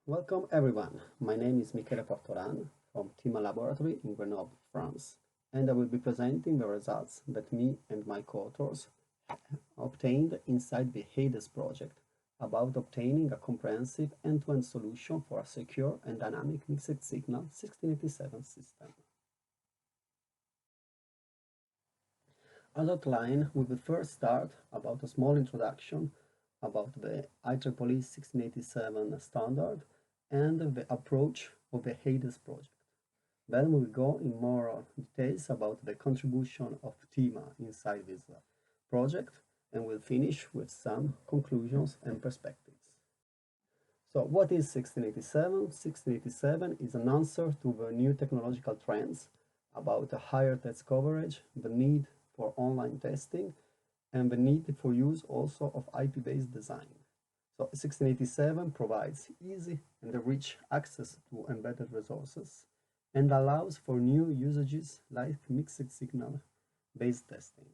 Welcome everyone. My name is Michele Portolan from TIMA laboratory in Grenoble, France, and I will be presenting the results that me and my co-authors obtained inside the HADES project about obtaining a comprehensive end-to-end solution for a secure and dynamic mixed signal 1687 system. As outlined, we will first start about a small introduction about the IEEE 1687 standard and the approach of the HADES project. Then we will go in more details about the contribution of TIMA inside this project, and we'll finish with some conclusions and perspectives. So what is 1687? 1687 is an answer to the new technological trends about a higher test coverage, the need for online testing, and the need for use also of IP-based design. So 1687 provides easy and rich access to embedded resources and allows for new usages like mixed signal based testing.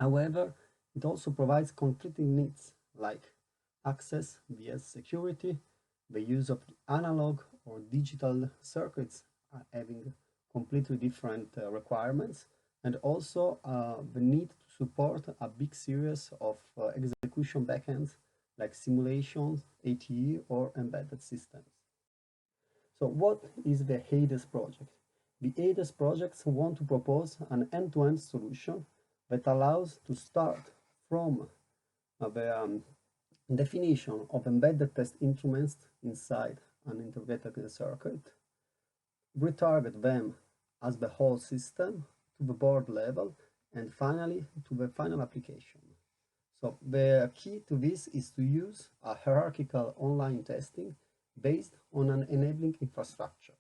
However, it also provides conflicting needs like access via security, the use of analog or digital circuits having completely different requirements, and also the need to support a big series of execution backends like simulations, ATE, or embedded systems. So what is the HADES project? The HADES projects want to propose an end-to-end solution that allows to start from the definition of embedded test instruments inside an integrated circuit, retarget them as the whole system to the board level, and finally to the final application. So the key to this is to use a hierarchical online testing based on an enabling infrastructure.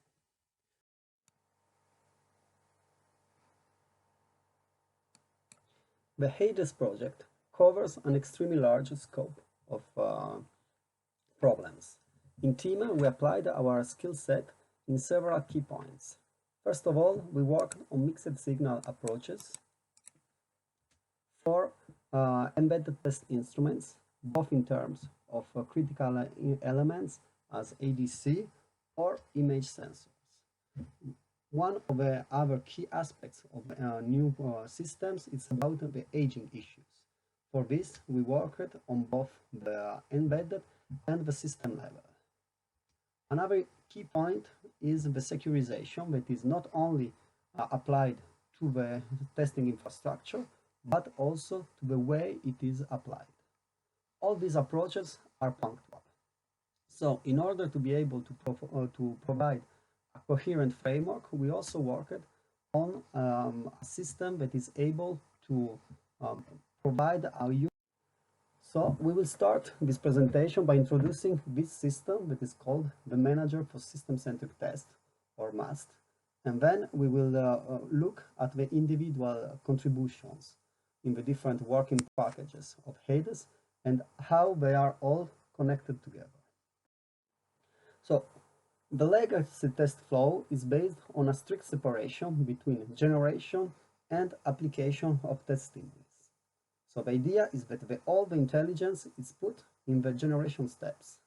The HADES project covers an extremely large scope of problems. In TIMA, we applied our skill set in several key points. First of all, we worked on mixed signal approaches for embedded test instruments, both in terms of critical elements as ADC or image sensors. One of the other key aspects of new systems is about the aging issues. For this, we worked on both the embedded and the system level. Another key point is the securization that is not only applied to the testing infrastructure, but also to the way it is applied. All these approaches are punctual. So in order to be able to provide a coherent framework, we also worked on a system that is able to provide our use. So we will start this presentation by introducing this system that is called the Manager-for SoC Test, or MAST, and then we will look at the individual contributions in the different working packages of HADES and how they are all connected together. So the legacy test flow is based on a strict separation between generation and application of test stimulus. So the idea is that all the intelligence is put in the generation steps,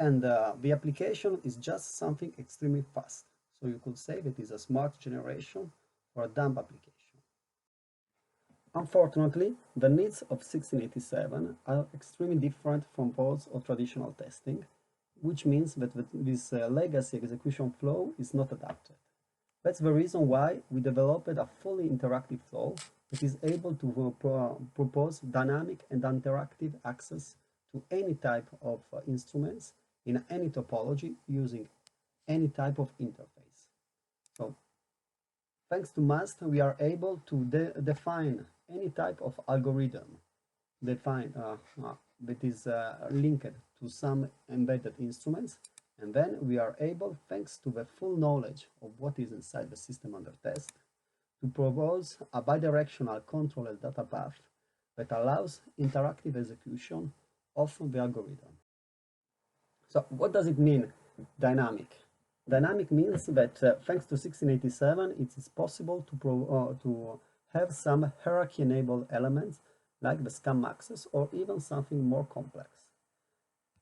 and the application is just something extremely fast. So you could say that it is a smart generation for a dumb application. Unfortunately, the needs of 1687 are extremely different from those of traditional testing, which means that this legacy execution flow is not adapted. That's the reason why we developed a fully interactive flow that is able to propose dynamic and interactive access to any type of instruments in any topology using any type of interface. So thanks to MAST, we are able to define any type of algorithm that is linked to some embedded instruments, and then we are able, thanks to the full knowledge of what is inside the system under test, to propose a bidirectional controlled data path that allows interactive execution of the algorithm. So what does it mean, dynamic? Dynamic means that thanks to 1687, it is possible to have some hierarchy-enabled elements like the scam access or even something more complex.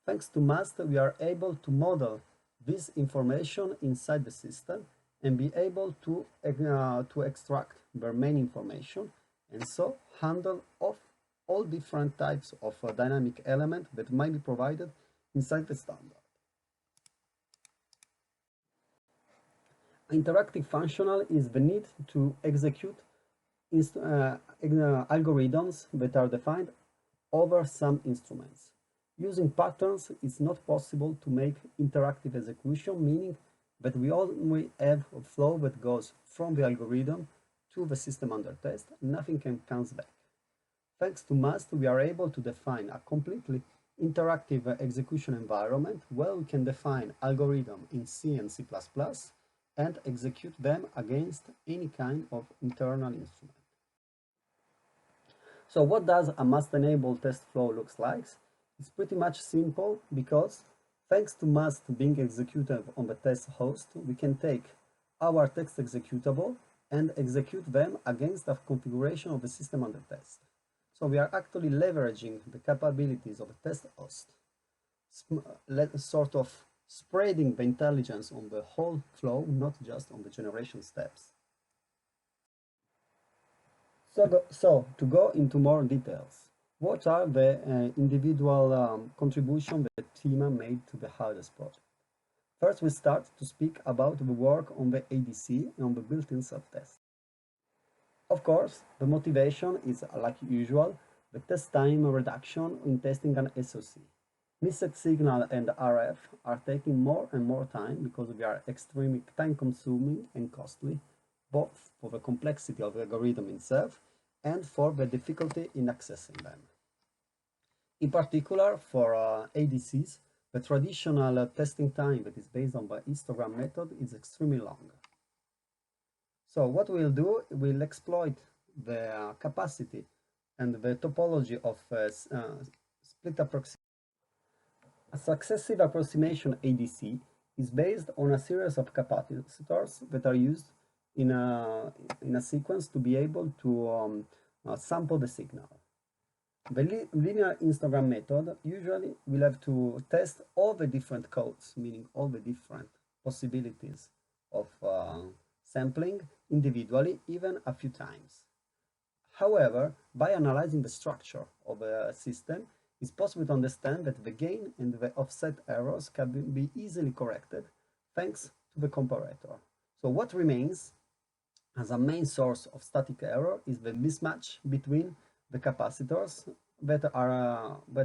Thanks to MAST, we are able to model this information inside the system and be able to extract their main information and so handle off all different types of dynamic elements that might be provided inside the standard. Interactive functional is the need to execute algorithms that are defined over some instruments. Using patterns, it's not possible to make interactive execution, meaning that we only have a flow that goes from the algorithm to the system under test, and nothing comes back. Thanks to MAST, we are able to define a completely interactive execution environment where we can define algorithm in C and C++ and execute them against any kind of internal instrument. So what does a MAST-enabled test flow looks like? It's pretty much simple because thanks to MAST being executed on the test host, we can take our text executable and execute them against the configuration of the system under test. So we are actually leveraging the capabilities of a test host, sort of spreading the intelligence on the whole flow, not just on the generation steps. So to go into more details, what are the individual contributions that TIMA made to the HALDES project? First, we start to speak about the work on the ADC and on the built-in self-test. Of course, the motivation is, like usual, the test time reduction in testing an SoC. Missed signal and RF are taking more and more time because they are extremely time-consuming and costly, both for the complexity of the algorithm itself and for the difficulty in accessing them. In particular, for ADCs, the traditional testing time that is based on the histogram method is extremely long. So what we'll do, we'll exploit the capacity and the topology of split approximation. A successive approximation ADC is based on a series of capacitors that are used in a sequence to be able to sample the signal. The linear histogram method usually will have to test all the different codes, meaning all the different possibilities of sampling individually, even a few times. However, by analyzing the structure of a system, it's possible to understand that the gain and the offset errors can be easily corrected thanks to the comparator. So what remains as a main source of static error is the mismatch between the capacitors that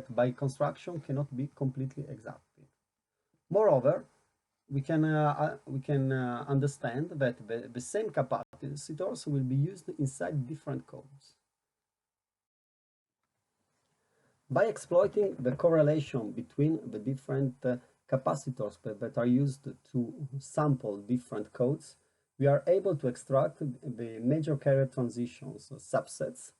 by construction cannot be completely exacted. Moreover, we can understand that the same capacitors will be used inside different codes. By exploiting the correlation between the different capacitors that are used to sample different codes, we are able to extract the major carrier transitions subsets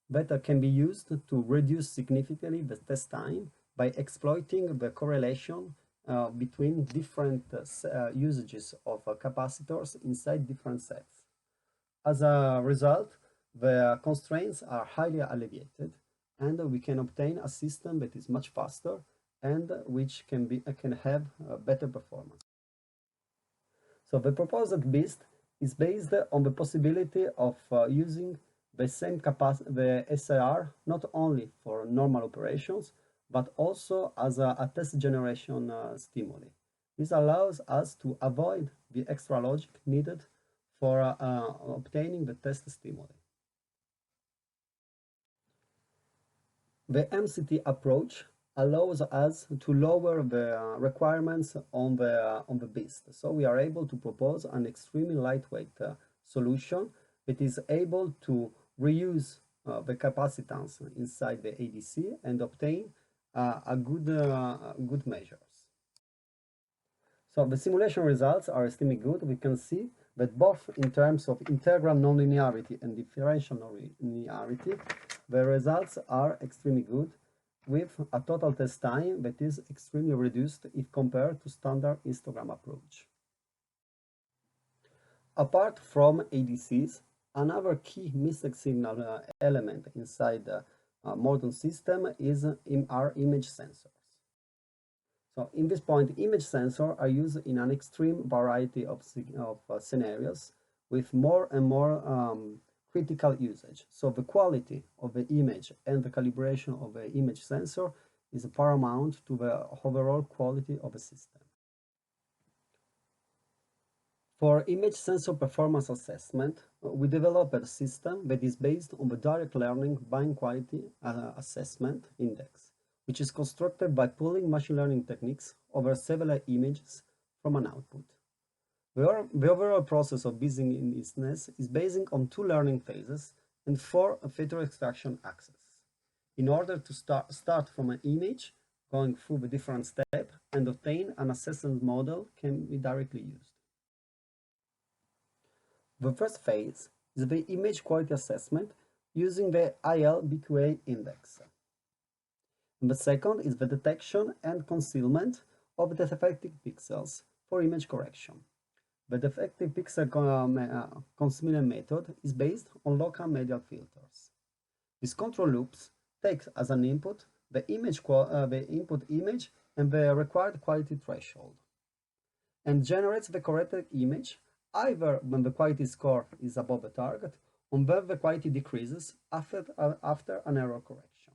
that can be used to reduce significantly the test time by exploiting the correlation between different usages of capacitors inside different sets. As a result, the constraints are highly alleviated, and we can obtain a system that is much faster and which can have better performance. So the proposed BEAST is based on the possibility of using the same the SIR not only for normal operations, but also as a test generation stimuli. This allows us to avoid the extra logic needed for obtaining the test stimuli. The MCT approach allows us to lower the requirements on the BEAST. So we are able to propose an extremely lightweight solution that is able to reuse the capacitance inside the ADC and obtain good measures. So the simulation results are extremely good. We can see that both in terms of integral nonlinearity and differential nonlinearity, the results are extremely good, with a total test time that is extremely reduced if compared to standard histogram approach. Apart from ADCs, another key missing signal element inside the modern system are image sensors. So in this point, image sensors are used in an extreme variety of scenarios with more and more critical usage. So the quality of the image and the calibration of the image sensor is paramount to the overall quality of the system. For image sensor performance assessment, we developed a system that is based on the direct learning bind quality assessment index, which is constructed by pulling machine learning techniques over several images from an output. The overall process of business is based on 2 learning phases and 4 feature extraction axes. In order to start from an image, going through the different steps and obtain an assessment model can be directly used. The first phase is the image quality assessment using the ILBQA index. And the second is the detection and concealment of defective pixels for image correction. The defective pixel concealment method is based on local medial filters. This control loops takes as an input the input image and the required quality threshold, and generates the corrected image either when the quality score is above the target or when the quality decreases after an error correction.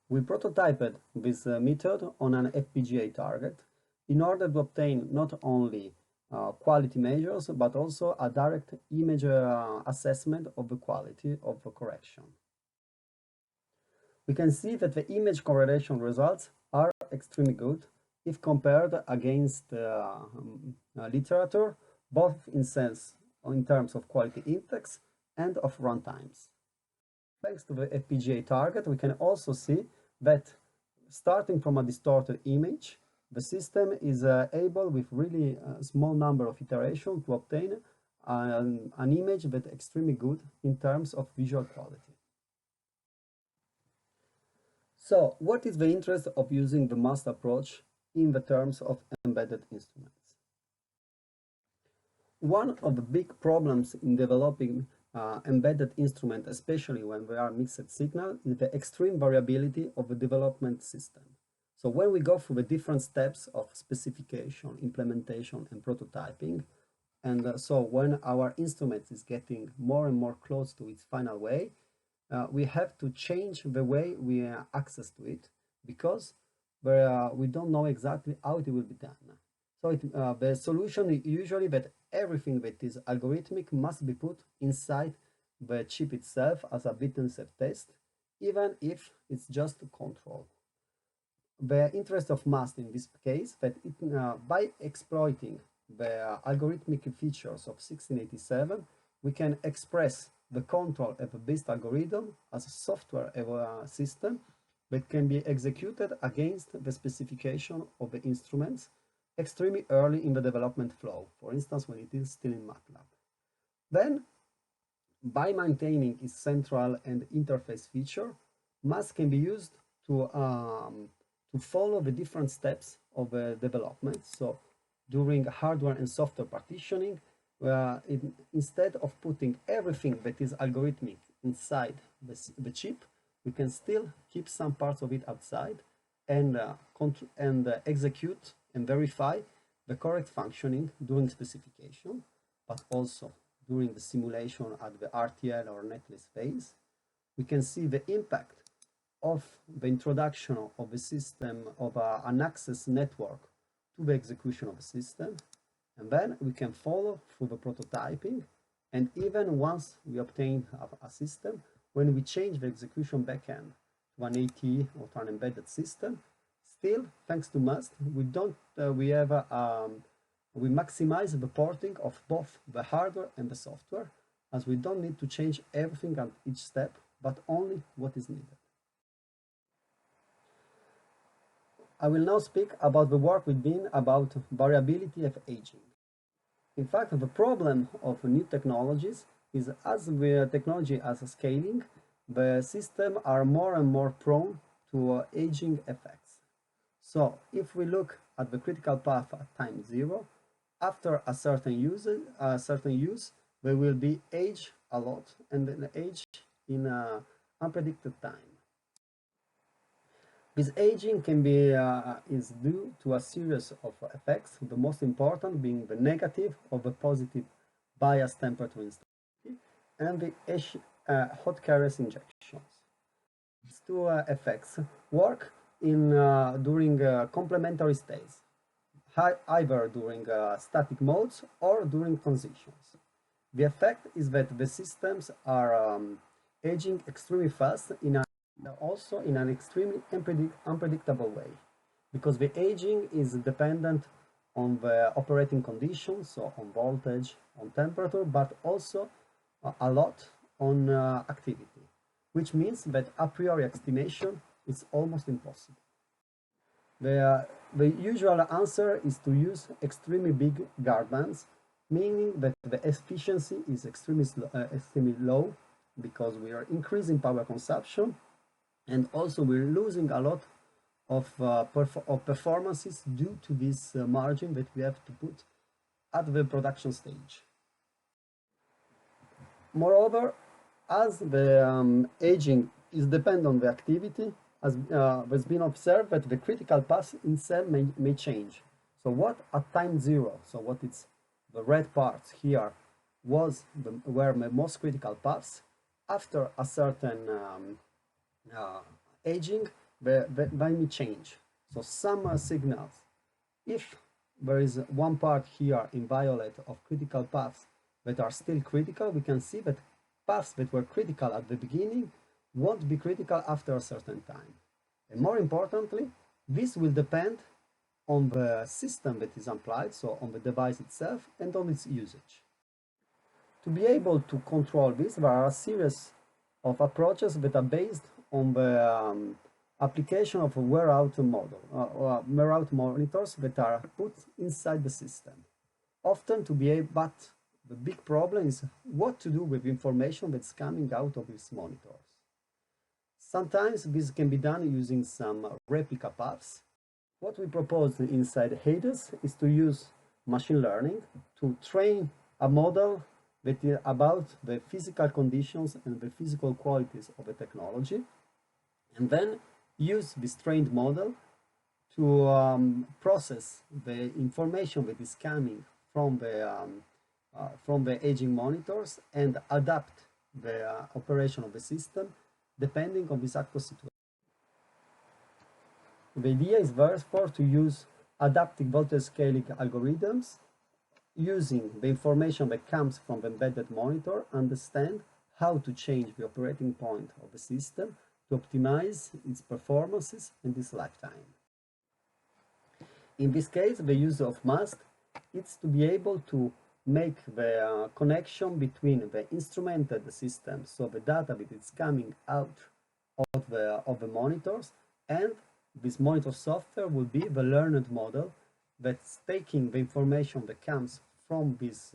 We prototyped this method on an FPGA target in order to obtain not only quality measures, but also a direct image assessment of the quality of the correction. We can see that the image correlation results are extremely good if compared against literature, both in terms of quality index and of runtimes. Thanks to the FPGA target, we can also see that starting from a distorted image, the system is able, with really a small number of iterations, to obtain an image that is extremely good in terms of visual quality. So, what is the interest of using the MAST approach in the terms of embedded instruments? One of the big problems in developing embedded instruments, especially when they are mixed signal, is the extreme variability of the development system. So when we go through the different steps of specification, implementation, and prototyping, and so when our instrument is getting more and more close to its final way, we have to change the way we access to it, because we don't know exactly how it will be done. So the solution is usually that everything that is algorithmic must be put inside the chip itself as a bit-and-step test, even if it's just to control. The interest of MAST in this case, that by exploiting the algorithmic features of 1687, we can express the control of a BIST algorithm as a software system that can be executed against the specification of the instruments extremely early in the development flow, for instance, when it is still in MATLAB. Then, by maintaining its central and interface feature, MAST can be used to follow the different steps of development. So during hardware and software partitioning, instead of putting everything that is algorithmic inside the chip, we can still keep some parts of it outside and execute and verify the correct functioning during specification, but also during the simulation at the RTL or netlist phase. We can see the impact of the introduction of a system of an access network to the execution of a system, and then we can follow through the prototyping, and even once we obtain a system, when we change the execution backend to an AT or to an embedded system, still, thanks to MAST, we maximize the porting of both the hardware and the software, as we don't need to change everything at each step, but only what is needed. I will now speak about the work we did about variability of aging. In fact, the problem of new technologies is, as the technology is scaling, the systems are more and more prone to aging effects. So if we look at the critical path at time 0, after a certain use, they will be age a lot and then age in unpredicted time. This aging can be is due to a series of effects, the most important being the negative or the positive bias temperature instability and the hot carriers injections. These two effects work in during complementary states, either during static modes or during transitions. The effect is that the systems are aging extremely fast also in an extremely unpredictable way, because the aging is dependent on the operating conditions, so on voltage, on temperature, but also a lot on activity, which means that a priori estimation is almost impossible. The usual answer is to use extremely big guard bands, meaning that the efficiency is extremely low, because we are increasing power consumption, and also we're losing a lot of performances due to this margin that we have to put at the production stage. Moreover, as the aging is dependent on the activity, as has been observed that the critical path in cell may change. So what at time zero, so what it's the red parts here, were the most critical paths, after a certain aging, they may change. So some signals, if there is one part here in violet of critical paths that are still critical, we can see that paths that were critical at the beginning won't be critical after a certain time. And more importantly, this will depend on the system that is applied, so on the device itself and on its usage. To be able to control this, there are a series of approaches that are based on the application of a wear-out model, wear-out monitors that are put inside the system. Often to be able, but the big problem is what to do with information that's coming out of these monitors. Sometimes this can be done using some replica paths. What we propose inside HADES is to use machine learning to train a model that is about the physical conditions and the physical qualities of the technology, and then use this trained model to process the information that is coming from the aging monitors and adapt the operation of the system depending on this actual situation. The idea is therefore to use adaptive voltage scaling algorithms using the information that comes from the embedded monitor, understand how to change the operating point of the system to optimize its performances and its lifetime. In this case, the use of MAST is to be able to make the connection between the instrumented system, so the data that is coming out of the monitors, and this monitor software will be the learned model that's taking the information that comes from these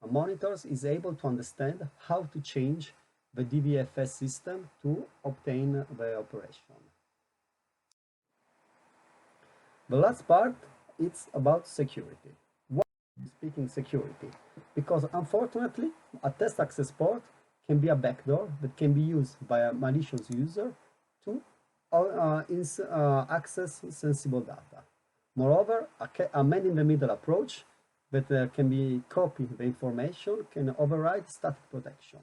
monitors, is able to understand how to change the DVFS system to obtain the operation. The last part, it's about security. Why am I speaking security? Because unfortunately, a test access port can be a backdoor that can be used by a malicious user to access sensible data. Moreover, a man-in-the-middle approach that can be copy the information can override static protection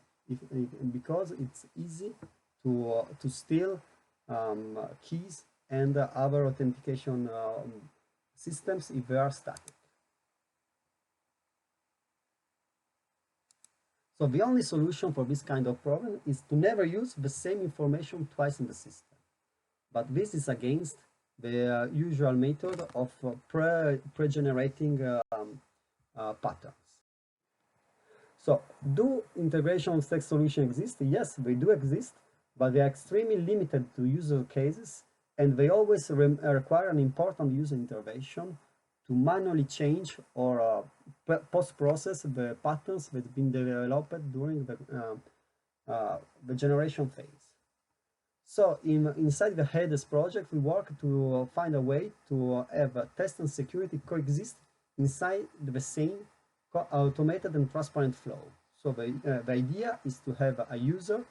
because it's easy to steal keys and other authentication systems if they are static. So the only solution for this kind of problem is to never use the same information twice in the system. But this is against the usual method of pre-generating patterns. So, do integration text solutions exist? Yes, they do exist, but they are extremely limited to user cases, and they always require an important user intervention to manually change or post-process the patterns that have been developed during the generation phase. So inside the HADES project, we work to find a way to have test and security coexist inside the same automated and transparent flow. So the idea is to have a user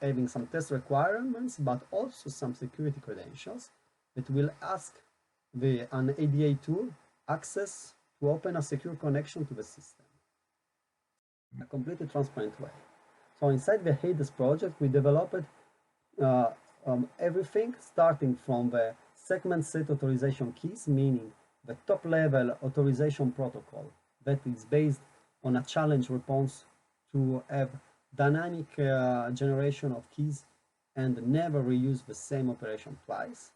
having some test requirements, but also some security credentials that will ask an ADA tool access to open a secure connection to the system in a completely transparent way. So inside the HADES project, we developed everything starting from the segment set authorization keys, meaning the top level authorization protocol that is based on a challenge response to have dynamic generation of keys and never reuse the same operation twice,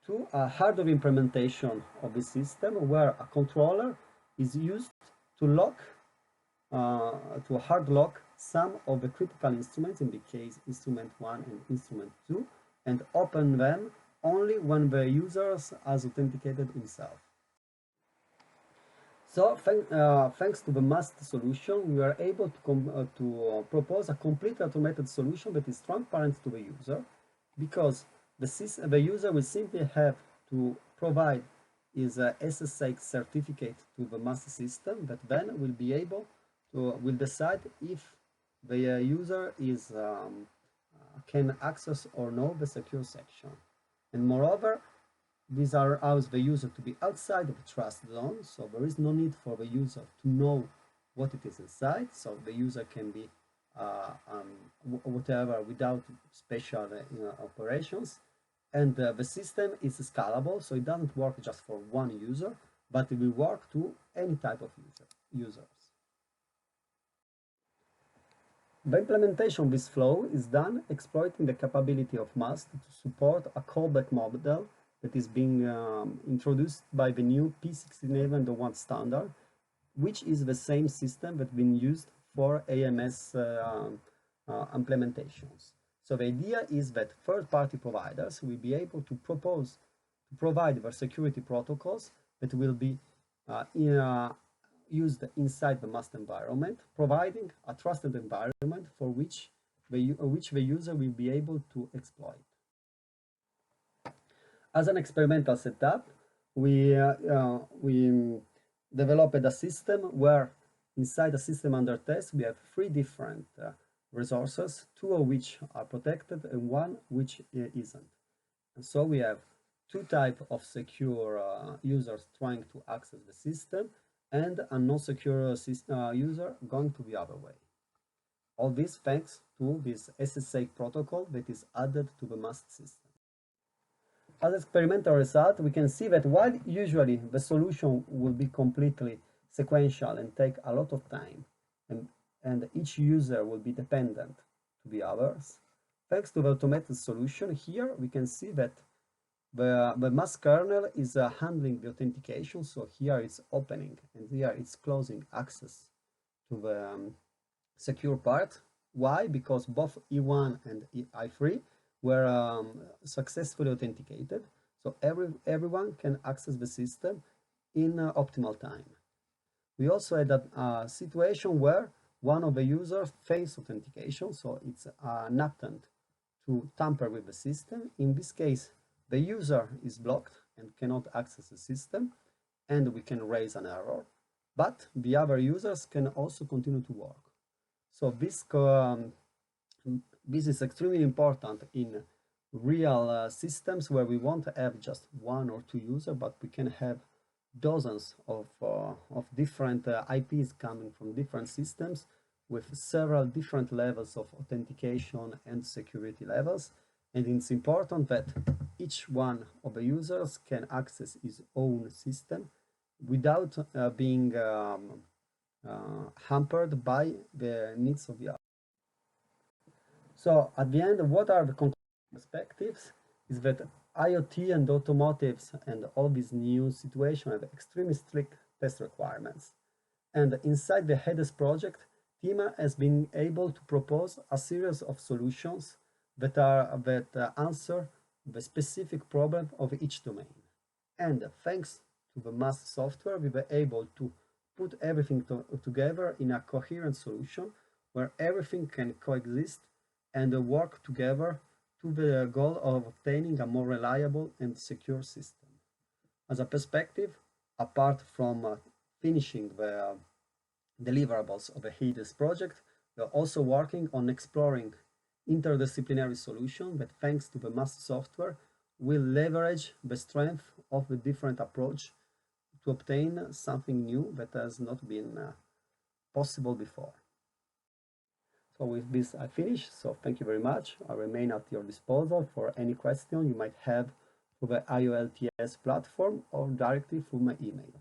to a hardware implementation of the system where a controller is used to lock, to hard lock some of the critical instruments, in the case instrument 1 and instrument 2, and open them only when the user has authenticated himself. So thanks to the MAST solution, we are able to propose a completely automated solution that is transparent to the user, because the user will simply have to provide his SSH certificate to the MAST system, that then will decide if the user can access or no the secure section. And moreover, these allows the user to be outside of the trust zone, so there is no need for the user to know what it is inside, so the user can be whatever without special operations. And the system is scalable, so it doesn't work just for one user, but it will work to any type of users. The implementation of this flow is done exploiting the capability of MAST to support a callback model that is being introduced by the new P1611.1 standard, which is the same system that's been used for AMS implementations. So the idea is that third-party providers will be able to provide their security protocols that will be used inside the MAST environment, providing a trusted environment for which the user will be able to exploit. As an experimental setup, we developed a system where inside the system under test we have 3 different resources, 2 of which are protected and 1 which isn't. And so we have 2 types of secure users trying to access the system, and a non-secure user going to the other way. All this thanks to this SSH protocol that is added to the MAST system. As experimental result, we can see that while usually the solution will be completely sequential and take a lot of time, and each user will be dependent to the others, thanks to the automated solution, here we can see that the MAST kernel is handling the authentication, so here it's opening and here it's closing access to the secure part. Why? Because both E1 and I3 were successfully authenticated, so everyone can access the system in optimal time. We also had a situation where one of the users fails authentication, so it's an attempt to tamper with the system. In this case, the user is blocked and cannot access the system, and we can raise an error, but the other users can also continue to work. So this is extremely important in real systems where we won't have just 1 or 2 users, but we can have dozens of different IPs coming from different systems with several different levels of authentication and security levels. And it's important that each one of the users can access his own system without being hampered by the needs of the other. So at the end, what are the perspectives is that IoT and automotives and all these new situations have extremely strict test requirements. And inside the HADES project, TIMA has been able to propose a series of solutions that answer the specific problem of each domain. And thanks to the MAST software, we were able to put everything together in a coherent solution where everything can coexist and work together to the goal of obtaining a more reliable and secure system. As a perspective, apart from finishing the deliverables of the HADES project, we are also working on exploring interdisciplinary solution that, thanks to the MAST software, will leverage the strength of the different approach to obtain something new that has not been possible before. So with this I finish, so thank you very much. I remain at your disposal for any question you might have through the IOLTS platform or directly through my email.